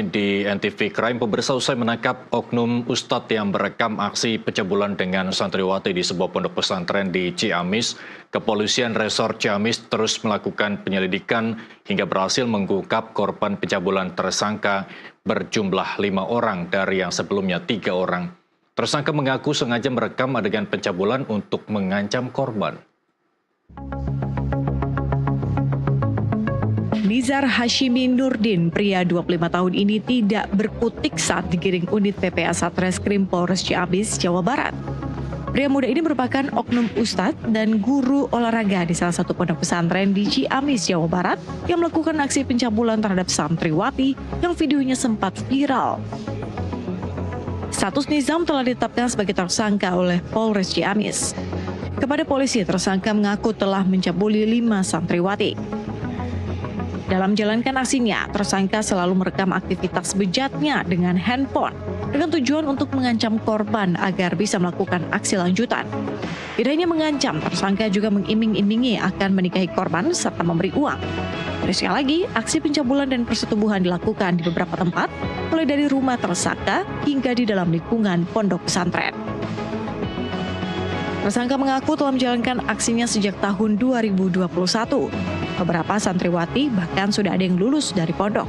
di NTV Crime, pemirsa usai menangkap oknum Ustadz yang merekam aksi pencabulan dengan santriwati di sebuah pondok pesantren di Ciamis, Kepolisian Resort Ciamis terus melakukan penyelidikan hingga berhasil mengungkap korban pencabulan tersangka berjumlah 5 orang dari yang sebelumnya 3 orang. Tersangka mengaku sengaja merekam adegan pencabulan untuk mengancam korban. Nizar Hashimi Nurdin, pria 25 tahun ini tidak berkutik saat digiring unit PPA Satreskrim Polres Ciamis, Jawa Barat. Pria muda ini merupakan oknum ustadz dan guru olahraga di salah satu pondok pesantren di Ciamis, Jawa Barat yang melakukan aksi pencabulan terhadap santriwati yang videonya sempat viral. Status Nizam telah ditetapkan sebagai tersangka oleh Polres Ciamis. Kepada polisi, tersangka mengaku telah mencabuli 5 santriwati. Dalam menjalankan aksinya, tersangka selalu merekam aktivitas bejatnya dengan handphone dengan tujuan untuk mengancam korban agar bisa melakukan aksi lanjutan. Tidak hanya mengancam, tersangka juga mengiming-imingi akan menikahi korban serta memberi uang. Dan sekali lagi, aksi pencabulan dan persetubuhan dilakukan di beberapa tempat, mulai dari rumah tersangka hingga di dalam lingkungan pondok pesantren. Tersangka mengaku telah menjalankan aksinya sejak tahun 2021. Beberapa santriwati bahkan sudah ada yang lulus dari pondok.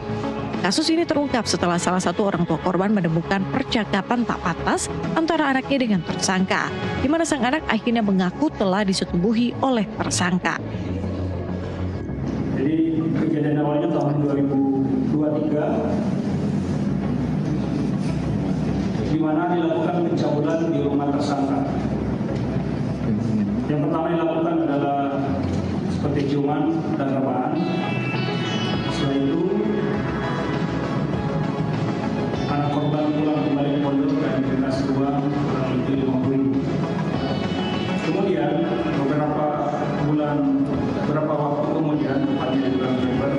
Kasus ini terungkap setelah salah satu orang tua korban menemukan percakapan tak pantas antara anaknya dengan tersangka, di mana sang anak akhirnya mengaku telah disetubuhi oleh tersangka. Jadi kejadian awalnya tahun 2023, di mana dilakukan pencabulan di rumah tersangka. Yang pertama dilakukan adalah seperti ciuman dan rebahan. Setelah itu, anak korban pulang kembali ke pondok dan dikasih uang kurang lebih 50.000. Kemudian beberapa waktu kemudian, tepatnya di bulan November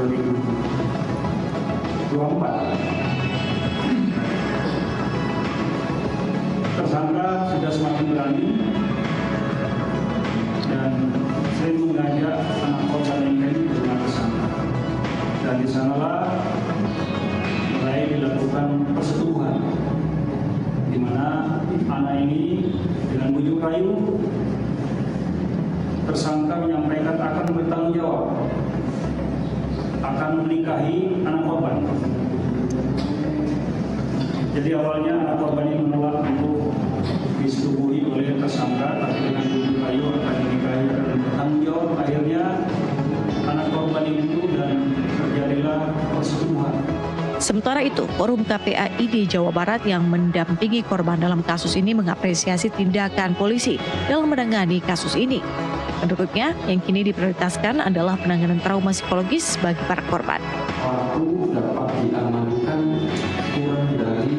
2024, tersangka sudah semakin berani dan sering mengajak anak korban yang lain ke rumah tersangka. Dan di sanalah mulai dilakukan persetubuhan, di mana anak ini dengan bujuk rayu tersangka menyampaikan akan bertanggung jawab, akan menikahi anak korban. Jadi awalnya anak korban ini menolak untuk disetubuhi oleh tersangka, tapi dengan bujuk rayu akan dinikahi, akan bertanggung jawab. Akhirnya anak korban itu dan terjadilah persetubuhan. Sementara itu, Forum KPAID Jawa Barat yang mendampingi korban dalam kasus ini mengapresiasi tindakan polisi dalam menangani kasus ini. Menurutnya, yang kini diprioritaskan adalah penanganan trauma psikologis bagi para korban. Pelaku dapat diamankan kurang dari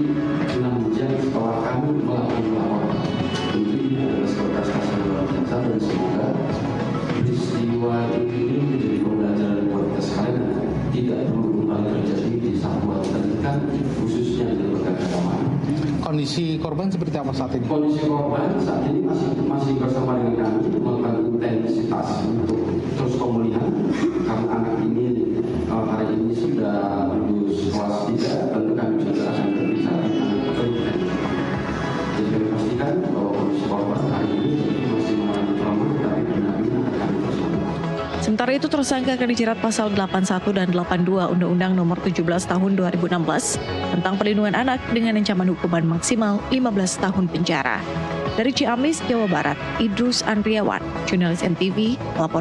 6 jam setelah kami melakukan laporan. Tentu ini adalah sebatas kasar luar biasa dan semoga peristiwa ini menjadi pembelajaran buat kita sekalian, tidak perlu kembali terjadi di satuan pendidikan khususnya di lembaga agama. Kondisi korban seperti apa saat ini? Kondisi korban saat ini masih bersama dengan kami melakukan intensitas untuk terus pemulihan karena anak ini hari ini sudah lulus kelas 3, tentu kami juga akan berbicara dengan pendidikan. Jadi kami pastikan bahwa kondisi korban hari ini masih mengalami trauma, tapi benar-benar akan terus. Sementara itu, tersangka akan dijerat pasal 81 dan 82 Undang-Undang Nomor 17 Tahun 2016 tentang Perlindungan Anak dengan ancaman hukuman maksimal 15 tahun penjara. Dari Ciamis, Jawa Barat, Idrus Andriawan, jurnalis NTV, melapor.